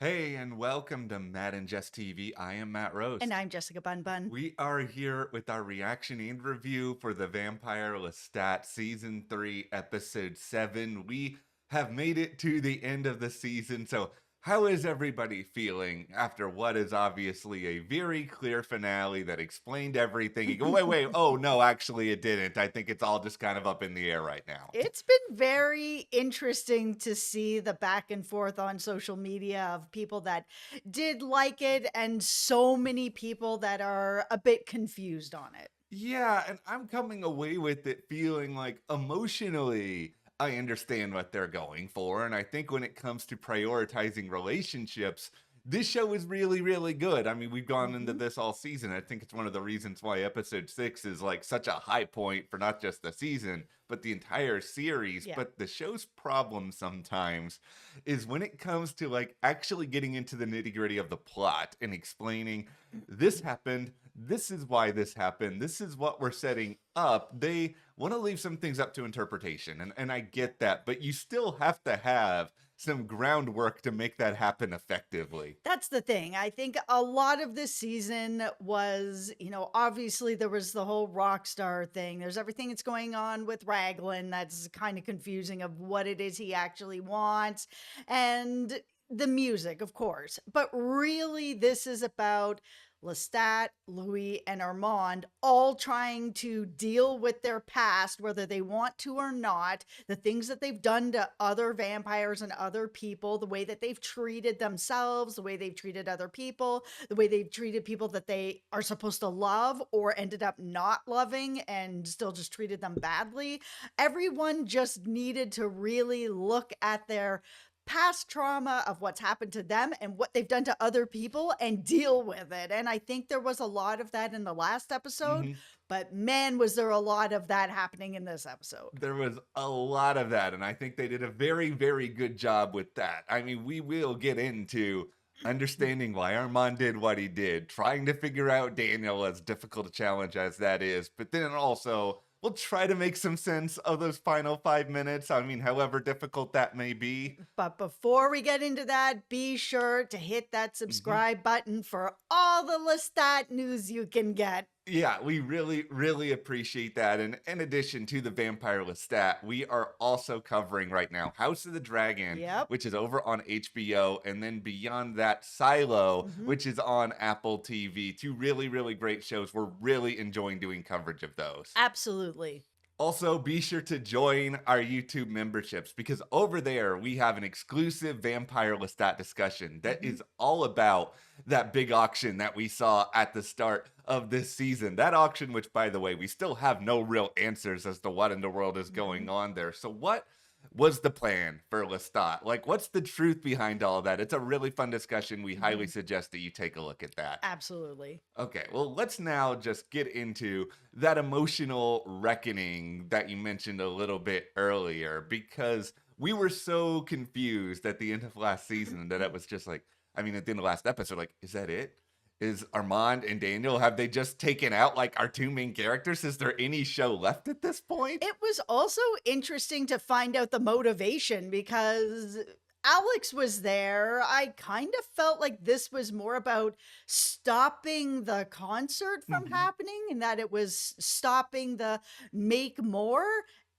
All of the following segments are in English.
Hey, and welcome to Matt and Jess TV. I am Matt And Roast. I'm Jessica Bun Bun. We are here with our reaction and review for the Vampire Lestat Season 3, Episode 7. We have made it to the end of the season, so how is everybody feeling after what is obviously a very clear finale that explained everything? You go, wait, oh no, actually it didn't. I think it's all just kind of up in the air right now. It's been very interesting to see the back and forth on social media of people that did like it and so many people that are a bit confused on it. Yeah, and I'm coming away with it feeling like emotionally, I understand what they're going for. And I think when it comes to prioritizing relationships, this show is really, really good. I mean, we've gone into Mhm. this all season. I think it's one of the reasons why episode 6 is like such a high point for not just the season, but the entire series. Yeah. But the show's problem sometimes is when it comes to like actually getting into the nitty gritty of the plot and explaining this happened. This is why this happened. This is what we're setting up. They want to leave some things up to interpretation. And I get that, but you still have to have some groundwork to make that happen effectively. That's the thing. I think a lot of this season was, obviously there was the whole rock star thing. There's everything that's going on with Raglan that's kind of confusing of what it is he actually wants. And the music, of course. But really, this is about Lestat, Louis, and Armand all trying to deal with their past, whether they want to or not, the things that they've done to other vampires and other people, the way that they've treated themselves, the way they've treated other people, the way they've treated people that they are supposed to love or ended up not loving and still just treated them badly. Everyone just needed to really look at their past trauma of what's happened to them and what they've done to other people and deal with it. And I think there was a lot of that in the last episode, Mhm. but man, was there a lot of that happening in this episode. There was a lot of that, and I think they did a very, very good job with that. I mean, we will get into understanding why Armand did what he did, trying to figure out Daniel, as difficult a challenge as that is, but then also we'll try to make some sense of those final 5 minutes. I mean, however difficult that may be. But before we get into that, be sure to hit that Mhm. subscribe button for all the Lestat news you can get. Yeah, we really, really appreciate that. And in addition to the Vampire Lestat, we are also covering right now House of the Dragon, Yep. which is over on HBO, and then beyond that, Silo, Mhm. which is on Apple TV. Two really, really great shows. We're really enjoying doing coverage of those. Absolutely. Also, be sure to join our YouTube memberships because over there we have an exclusive Vampire Lestat discussion that Mhm. is all about that big auction that we saw at the start of this season. That auction, which, by the way, we still have no real answers as to what in the world is going Mhm. on there. So, what was the plan for Lestat? Like, what's the truth behind all of that? It's a really fun discussion. We highly Mhm. suggest that you take a look at that. Absolutely. Okay, well, let's now just get into that emotional reckoning that you mentioned a little bit earlier because we were so confused at the end of last season that it was just like, I mean, at the end of last episode, like, is that it? Is Armand and Daniel, have they just taken out like our two main characters? Is there any show left at this point? It was also interesting to find out the motivation because Alex was there. I kind of felt like this was more about stopping the concert from Mhm. happening and that it was stopping the make more.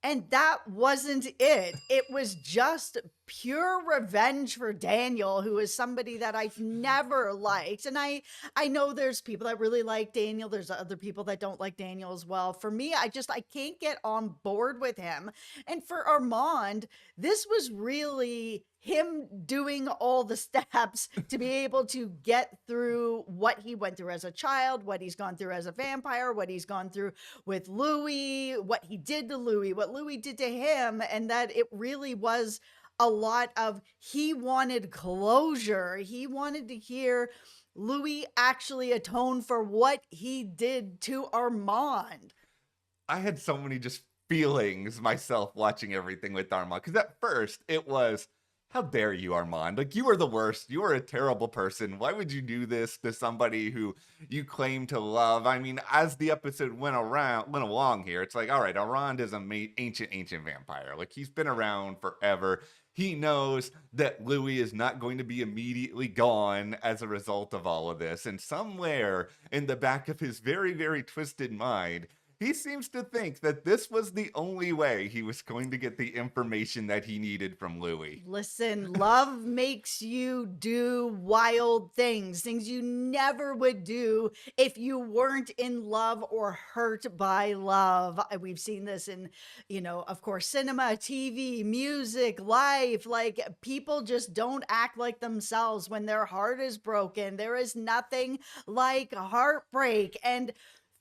And that wasn't it. It was just pure revenge for Daniel, who is somebody that I've never liked. And I know there's people that really like Daniel. There's other people that don't like Daniel as well. For me, I can't get on board with him. And for Armand, this was really him doing all the steps to be able to get through what he went through as a child, what he's gone through as a vampire, what he's gone through with Louis, what he did to Louis, what Louis did to him, and that it really was a lot of he wanted closure. He wanted to hear Louis actually atone for what he did to Armand. I had so many just feelings myself watching everything with Armand. Because at first it was, how dare you, Armand? Like, you are the worst. You are a terrible person. Why would you do this to somebody who you claim to love? I mean, as the episode went along here, it's like, all right, Armand is an ancient vampire. Like, he's been around forever. he knows that Louis is not going to be immediately gone as a result of all of this. And somewhere in the back of his very, very twisted mind, he seems to think that this was the only way he was going to get the information that he needed from Louis. Listen, love makes you do wild things you never would do if you weren't in love or hurt by love. We've seen this in, of course, cinema, TV, music, life. Like, people just don't act like themselves when their heart is broken. There is nothing like heartbreak. And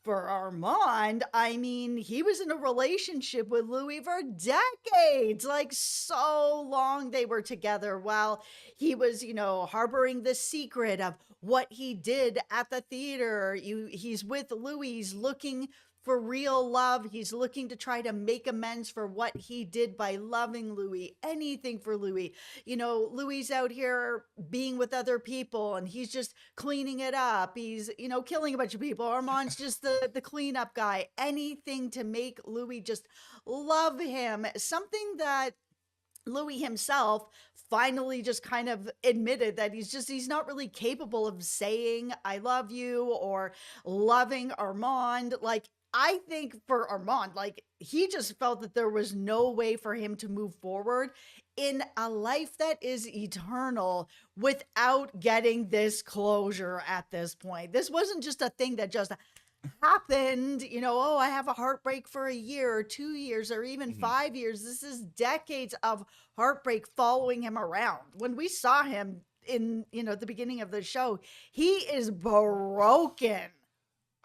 for Armand, I mean, he was in a relationship with Louis for decades, like so long they were together while he was, harboring the secret of what he did at the theater. He's with Louis, he's looking for real love. He's looking to try to make amends for what he did by loving Louis, anything for Louis. Louis out here being with other people and he's just cleaning it up. He's, killing a bunch of people. Armand's just the cleanup guy. Anything to make Louis just love him. Something that Louis himself finally just kind of admitted that he's not really capable of saying I love you or loving Armand. Like, I think for Armand, like, he just felt that there was no way for him to move forward in a life that is eternal without getting this closure at this point. This wasn't just a thing that just happened, oh, I have a heartbreak for a year or 2 years or even Mhm. 5 years. This is decades of heartbreak following him around. When we saw him in, the beginning of the show, he is broken.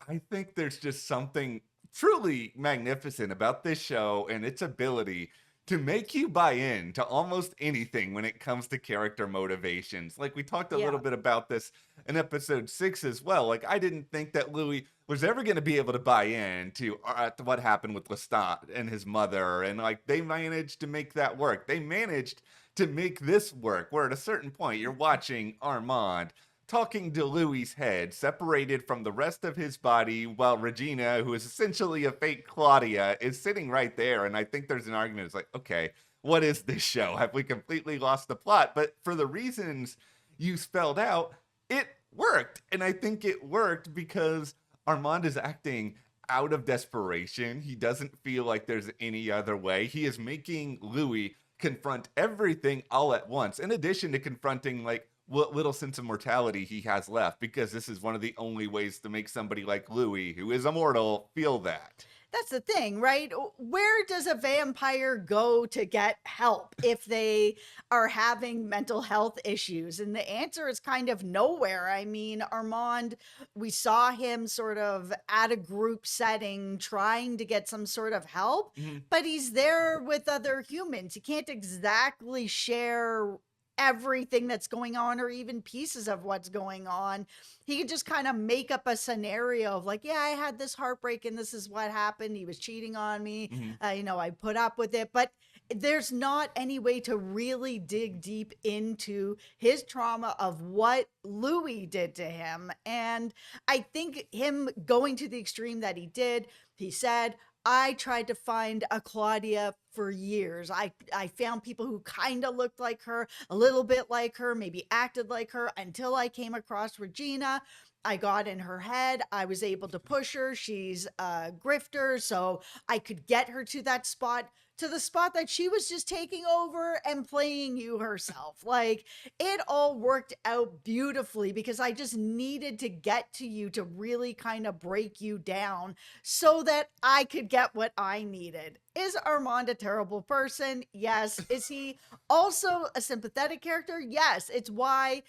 I think there's just something truly magnificent about this show and its ability to make you buy in to almost anything when it comes to character motivations. Like, we talked a little Yeah. bit about this in episode 6 as well. Like, I didn't think that Louis was ever going to be able to buy in to what happened with Lestat and his mother. And like, they managed to make that work. They managed to make this work, where at a certain point you're watching Armand talking to Louis's head, separated from the rest of his body, while Regina, who is essentially a fake Claudia, is sitting right there. And I think there's an argument. It's like, okay, what is this show? Have we completely lost the plot? But for the reasons you spelled out, it worked. And I think it worked because Armand is acting out of desperation. He doesn't feel like there's any other way. He is making Louis confront everything all at once, in addition to confronting, like, what little sense of mortality he has left, because this is one of the only ways to make somebody like Louis, who is immortal, feel that. That's the thing, right? Where does a vampire go to get help if they are having mental health issues? And the answer is kind of nowhere. I mean, Armand, we saw him sort of at a group setting trying to get some sort of help, Mhm. but he's there with other humans. He can't exactly share everything that's going on or even pieces of what's going on. He could just kind of make up a scenario of like, yeah, I had this heartbreak and this is what happened. He was cheating on me. Mhm. I put up with it, but there's not any way to really dig deep into his trauma of what Louis did to him. And I think him going to the extreme that he did, he said, I tried to find a Claudia for years. I found people who kind of looked like her, a little bit like her, maybe acted like her, until I came across Regina. I got in her head. I was able to push her. She's a grifter, so I could get her to that spot, to the spot that she was just taking over and playing you herself. Like, it all worked out beautifully because I just needed to get to you to really kind of break you down so that I could get what I needed. Is Armand a terrible person? Yes. Is he also a sympathetic character? Yes. It's why,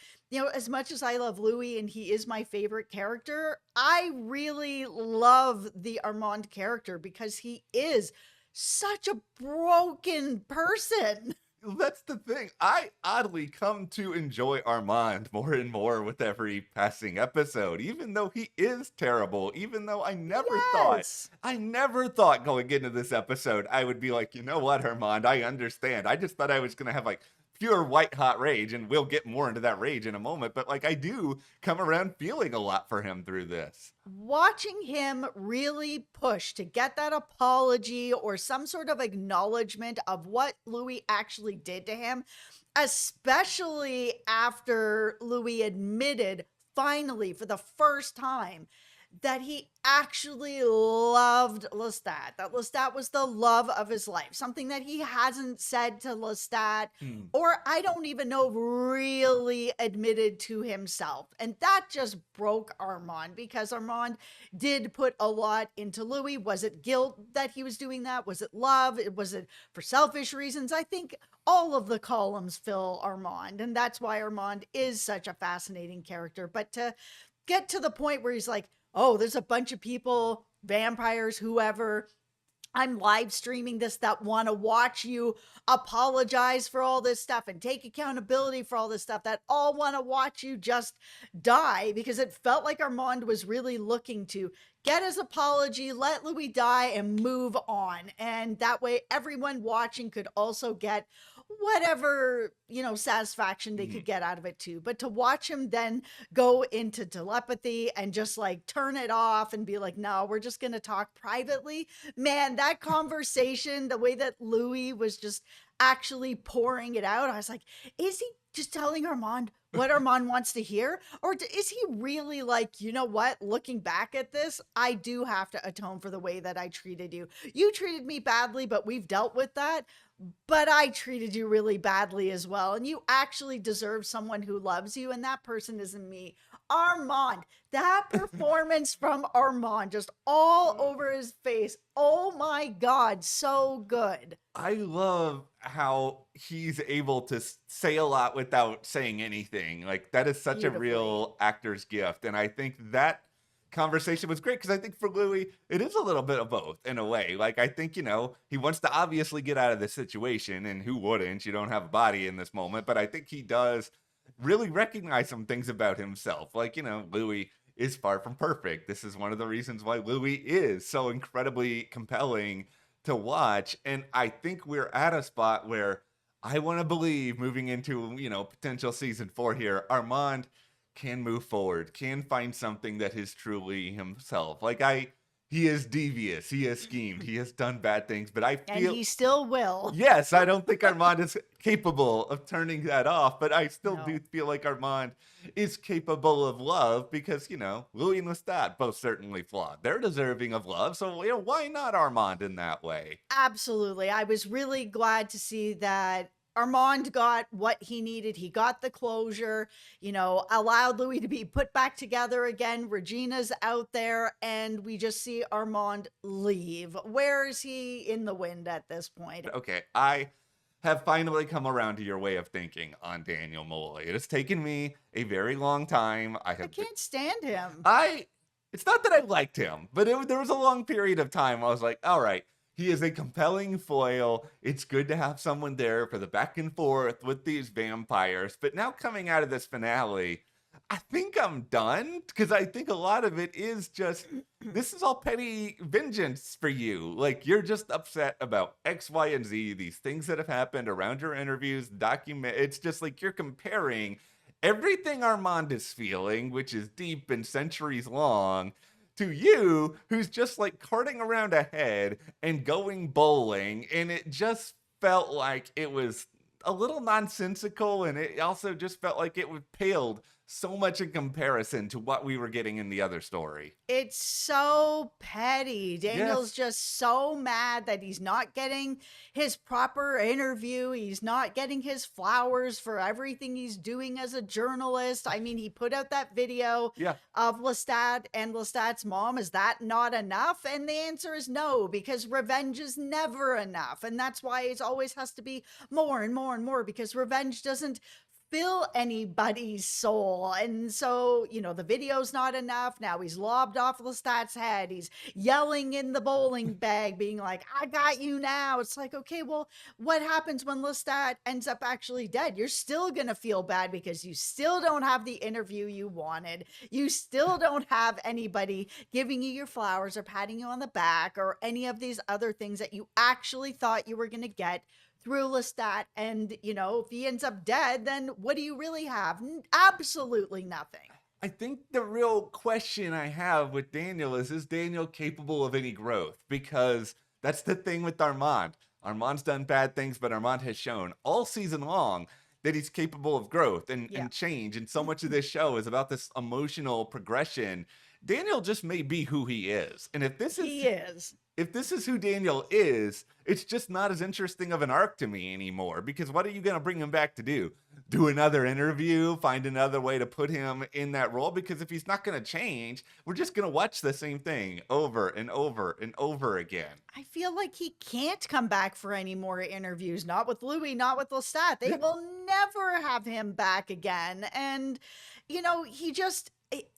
as much as I love Louis and he is my favorite character, I really love the Armand character because he is such a broken person. That's the thing. I oddly come to enjoy Armand more and more with every passing episode, even though he is terrible, even though Yes. I never thought going into this episode, I would be like, you know what, Armand, I understand. I just thought I was going to have like pure white hot rage, and we'll get more into that rage in a moment, but like I do come around feeling a lot for him through this. Watching him really push to get that apology or some sort of acknowledgement of what Louis actually did to him, especially after Louis admitted finally for the first time that he actually loved Lestat, that Lestat was the love of his life, something that he hasn't said to Lestat, Hmm. or I don't even know, really admitted to himself. And that just broke Armand because Armand did put a lot into Louis. Was it guilt that he was doing that? Was it love? Was it for selfish reasons? I think all of the columns fill Armand, and that's why Armand is such a fascinating character. But to get to the point where he's like, oh, there's a bunch of people, vampires, whoever, I'm live streaming this that want to watch you apologize for all this stuff and take accountability for all this stuff, that all want to watch you just die, because it felt like Armand was really looking to get his apology, let Louis die, and move on. And that way, everyone watching could also get whatever, satisfaction they Mhm. could get out of it too. But to watch him then go into telepathy and just like turn it off and be like, no, we're just going to talk privately. Man, that conversation, the way that Louis was just actually pouring it out, I was like, is he just telling Armand what Armand wants to hear? Or is he really like, you know what? Looking back at this, I do have to atone for the way that I treated you. You treated me badly, but we've dealt with that. But I treated you really badly as well. And you actually deserve someone who loves you. And that person isn't me. Armand, that performance from Armand, just all over his face. Oh my God, so good. I love how he's able to say a lot without saying anything. Like that is such a Beautifully. real actor's gift, and I think that conversation was great because I think for Louis, it is a little bit of both in a way. Like I think he wants to obviously get out of this situation, and who wouldn't? You don't have a body in this moment, but I think he does really recognize some things about himself. Like Louis is far from perfect. This is one of the reasons why Louis is so incredibly compelling to watch. And I think we're at a spot where I want to believe moving into, potential season 4 here, Armand can move forward, can find something that is truly himself. He is devious, he has schemed, he has done bad things, but I And feel, he still will. yes, I don't think Armand is capable of turning that off, but I still do No. feel like Armand is capable of love because, Louis and Lestat both certainly flawed. They're deserving of love, so why not Armand in that way? Absolutely. I was really glad to see that Armand got what he needed. He got the closure, allowed Louis to be put back together again. Regina's out there, and we just see Armand leave. Where is he in the wind at this point? Okay, I have finally come around to your way of thinking on Daniel Malloy. It has taken me a very long time. I can't stand him. I it's not that I liked him, but there was a long period of time I was like, all right, he is a compelling foil. It's good to have someone there for the back and forth with these vampires. But now coming out of this finale, I think I'm done because I think a lot of it is just this is all petty vengeance for you. Like you're just upset about X, Y, and Z, these things that have happened around your interviews, document. It's just like you're comparing everything Armand is feeling, which is deep and centuries long, to you, who's just like carting around a head and going bowling. And it just felt like it was a little nonsensical. And it also just felt like it paled so much in comparison to what we were getting in the other story. It's so petty. Daniel's Yes. just so mad that he's not getting his proper interview. He's not getting his flowers for everything he's doing as a journalist. I mean, he put out that video Yeah. of Lestat and Lestat's mom. Is that not enough? And the answer is no, because revenge is never enough. And that's why it always has to be more and more and more, because revenge doesn't fill anybody's soul. And so, the video's not enough. Now he's lobbed off Lestat's head. He's yelling in the bowling bag, being like, I got you now. It's like, okay, well, what happens when Lestat ends up actually dead? You're still going to feel bad because you still don't have the interview you wanted. You still don't have anybody giving you your flowers or patting you on the back or any of these other things that you actually thought you were going to get through Lestat, and if he ends up dead, then what do you really have? Absolutely nothing. I think the real question I have with Daniel is Daniel capable of any growth? Because that's the thing with Armand. Armand's done bad things, but Armand has shown all season long that he's capable of growth Yeah, and change. And so much of this show is about this emotional progression. Daniel just may be who he is. And he is. if this is who Daniel is, it's just not as interesting of an arc to me anymore. Because what are you going to bring him back to do? Do another interview? Find another way to put him in that role? Because if he's not going to change, we're just going to watch the same thing over and over and over again. I feel like he can't come back for any more interviews. Not with Louis, not with Lestat. They Yeah. will never have him back again. And, he just,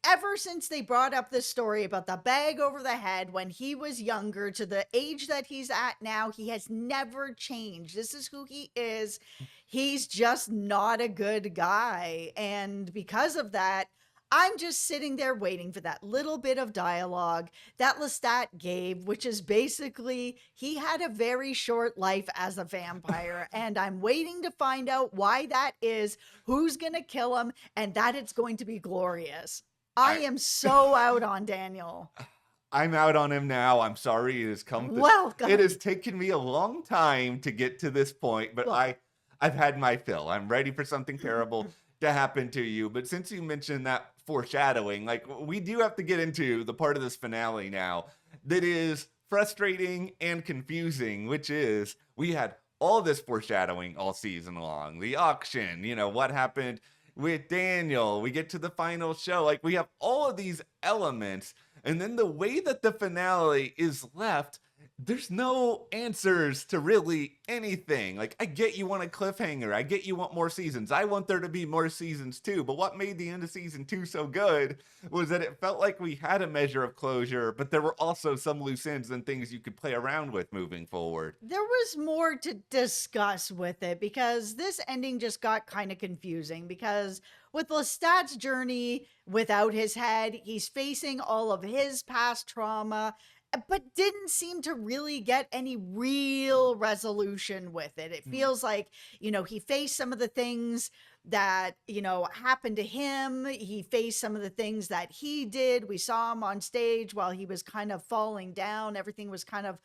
ever since they brought up this story about the bag over the head when he was younger to the age that he's at now, he has never changed. This is who he is. He's just not a good guy. And because of that, I'm just sitting there waiting for that little bit of dialogue that Lestat gave, which is basically he had a very short life as a vampire. And I'm waiting to find out why that is, who's going to kill him, and that it's going to be glorious. I I am so out on Daniel. I'm out on him now. I'm sorry it has come to Welcome. it has taken me a long time to get to this point, but Look. I've had my fill. I'm ready for something terrible to happen to you. But since you mentioned that foreshadowing, like we do have to get into the part of this finale now that is frustrating and confusing, which is we had all this foreshadowing all season long. The auction, what happened with Daniel. We get to the final show. Like we have all of these elements, and then the way that the finale is left, there's no answers to really anything. Like, I get you want a cliffhanger. I get you want more seasons. I want there to be more seasons too. But what made the end of season 2 so good was that it felt like we had a measure of closure, but there were also some loose ends and things you could play around with moving forward. There was more to discuss with it because this ending just got kind of confusing because with Lestat's journey without his head, he's facing all of his past trauma, but didn't seem to really get any real resolution with it. It feels like, he faced some of the things that, happened to him. He faced some of the things that he did. We saw him on stage while he was kind of falling down. Everything was kind of,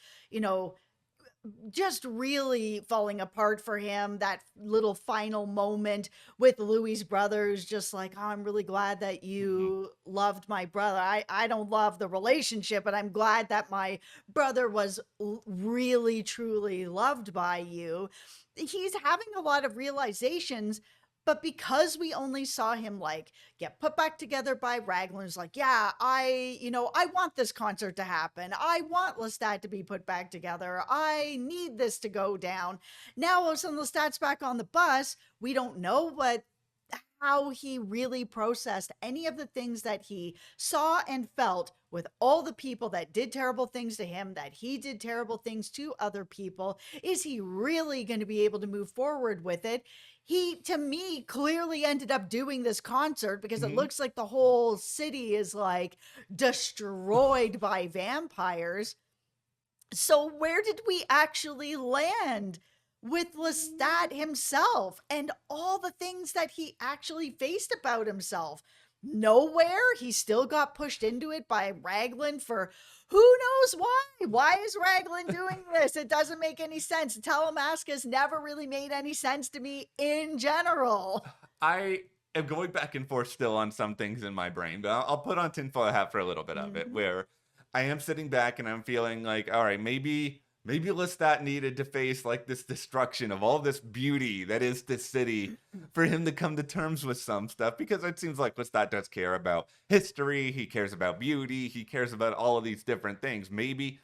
just really falling apart for him. That little final moment with Louis' brothers, just like, oh, I'm really glad that you loved my brother. I don't love the relationship, but I'm glad that my brother was really, truly loved by you. He's having a lot of realizations. But because we only saw him like get put back together by Raglan's like, yeah, I want this concert to happen. I want Lestat to be put back together. I need this to go down. Now all of a sudden Lestat's back on the bus. We don't know what how he really processed any of the things that he saw and felt with all the people that did terrible things to him, that he did terrible things to other people. Is he really going to be able to move forward with it? He, to me, clearly ended up doing this concert because it looks like the whole city is like destroyed by vampires. So where did we actually land with Lestat himself and all the things that he actually faced about himself? Nowhere. He still got pushed into it by Raglan for who knows why. Why is Raglan doing this? It doesn't make any sense. Telemaska's never really made any sense to me in general. I am going back and forth still on some things in my brain, but I'll put on tinfoil hat for a little bit of it, where I am sitting back and I'm feeling like, all right, maybe Lestat needed to face like this destruction of all this beauty that is this city for him to come to terms with some stuff, because it seems like Lestat does care about history, he cares about beauty, he cares about all of these different things. Maybe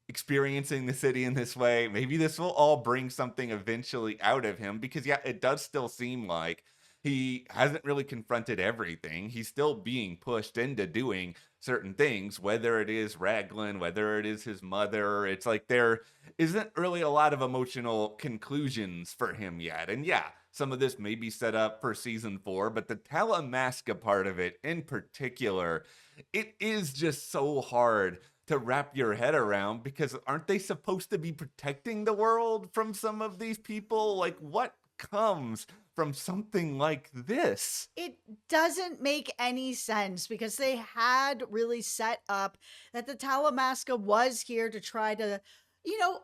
experiencing the city in this way, maybe this will all bring something eventually out of him, because yeah, it does still seem like he hasn't really confronted everything. He's still being pushed into doing certain things, whether it is Raglan, whether it is his mother. It's like there isn't really a lot of emotional conclusions for him yet. And yeah, some of this may be set up for season 4, but the Talamaska part of it in particular, it is just so hard to wrap your head around, because aren't they supposed to be protecting the world from some of these people? Like, what comes from something like this? It doesn't make any sense because they had really set up that the Talamasca was here to try to,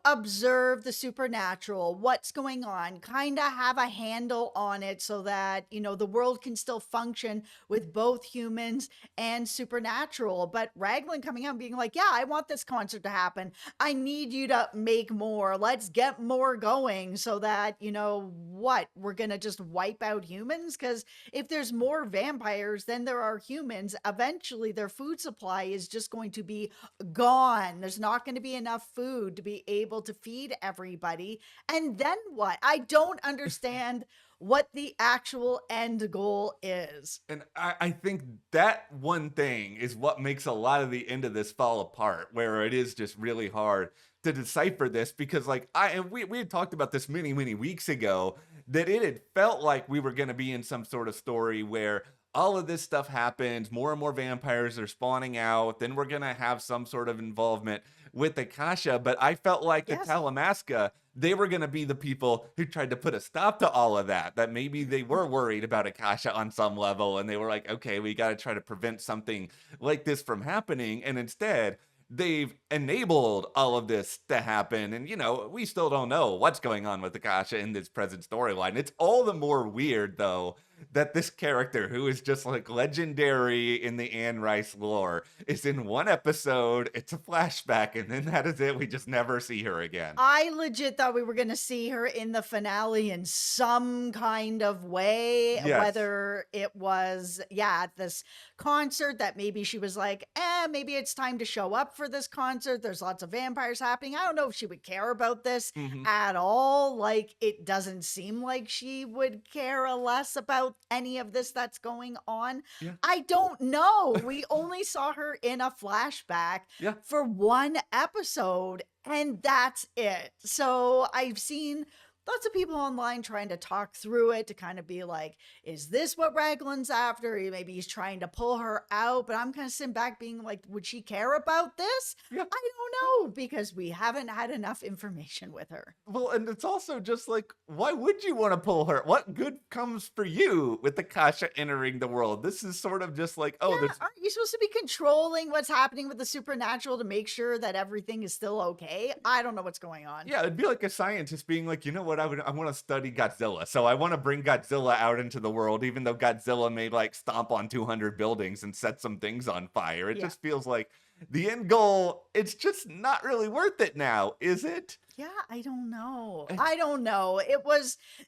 observe the supernatural, what's going on, kind of have a handle on it so that, the world can still function with both humans and supernatural. But Raglan coming out and being like, yeah, I want this concert to happen. I need you to make more. Let's get more going so that, we're going to just wipe out humans. Because if there's more vampires than there are humans, eventually their food supply is just going to be gone. There's not going to be enough food to be able to feed everybody. And then what? I don't understand what the actual end goal is. And I think that one thing is what makes a lot of the end of this fall apart, where it is just really hard to decipher this, because like we had talked about this many weeks ago, that it had felt like we were going to be in some sort of story where all of this stuff happens, more and more vampires are spawning out, then we're going to have some sort of involvement with Akasha. But I felt like the Yes. Talamasca, they were going to be the people who tried to put a stop to all of that. That maybe they were worried about Akasha on some level, and they were like, okay, we got to try to prevent something like this from happening. And instead, they've enabled all of this to happen. And, we still don't know what's going on with Akasha in this present storyline. It's all the more weird, though, that this character, who is just like legendary in the Anne Rice lore, is in one episode. It's a flashback, and then that is it. We just never see her again. I legit thought we were going to see her in the finale in some kind of way, Yes. whether it was, at this concert that maybe she was like, maybe it's time to show up for this concert. There's lots of vampires happening. I don't know if she would care about this Mhm. at all. Like, it doesn't seem like she would care a less about any of this that's going on. Yeah. I don't know. We only saw her in a flashback Yeah. for one episode, and that's it. So I've seen lots of people online trying to talk through it to kind of be like, is this what Raglan's after? Maybe he's trying to pull her out, but I'm kind of sitting back being like, would she care about this? Yeah. I don't know, because we haven't had enough information with her. Well, and it's also just like, why would you want to pull her? What good comes for you with Akasha entering the world? This is sort of just like, oh, Yeah, there's aren't you supposed to be controlling what's happening with the supernatural to make sure that everything is still okay? I don't know what's going on. Yeah, it'd be like a scientist being like, you know what, I want to study Godzilla. So I want to bring Godzilla out into the world, even though Godzilla may like stomp on 200 buildings and set some things on fire. It Yeah. just feels like the end goal, it's just not really worth it now, is it? Yeah, I don't know. Eh. I don't know.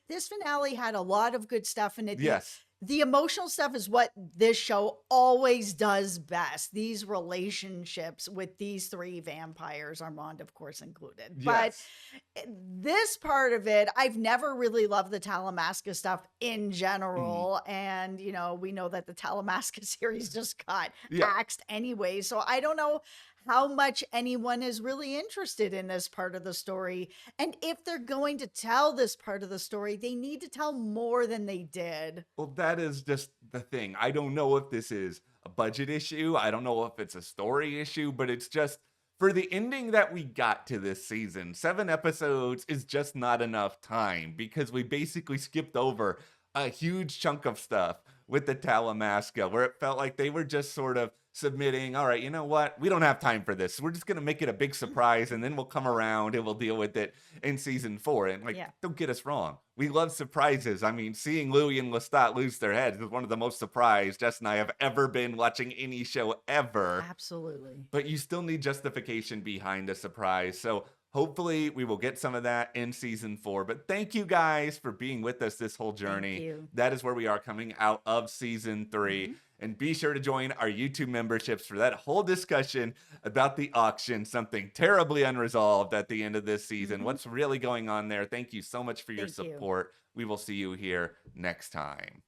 This finale had a lot of good stuff in it. Yes. The emotional stuff is what this show always does best. These relationships with these three vampires, Armand, of course, included. Yes. But this part of it, I've never really loved the Talamasca stuff in general. And, we know that the Talamasca series just got Yeah. axed anyway. So I don't know how much anyone is really interested in this part of the story. And if they're going to tell this part of the story, they need to tell more than they did. Well, that is just the thing. I don't know if this is a budget issue. I don't know if it's a story issue, but it's just, for the ending that we got to this season, 7 episodes is just not enough time, because we basically skipped over a huge chunk of stuff with the Talamasca, where it felt like they were just sort of submitting, all right, you know what? We don't have time for this. We're just going to make it a big surprise, and then we'll come around and we'll deal with it in season 4. And like, Yeah. don't get us wrong. We love surprises. I mean, seeing Louis and Lestat lose their heads is one of the most surprised Jess and I have ever been watching any show ever. Absolutely. But you still need justification behind a surprise. So hopefully we will get some of that in season 4. But thank you guys for being with us this whole journey. Thank you. That is where we are coming out of season 3. Mhm. And be sure to join our YouTube memberships for that whole discussion about the auction, something terribly unresolved at the end of this season. Mhm. What's really going on there? Thank you so much for your Thank you. support. We will see you here next time.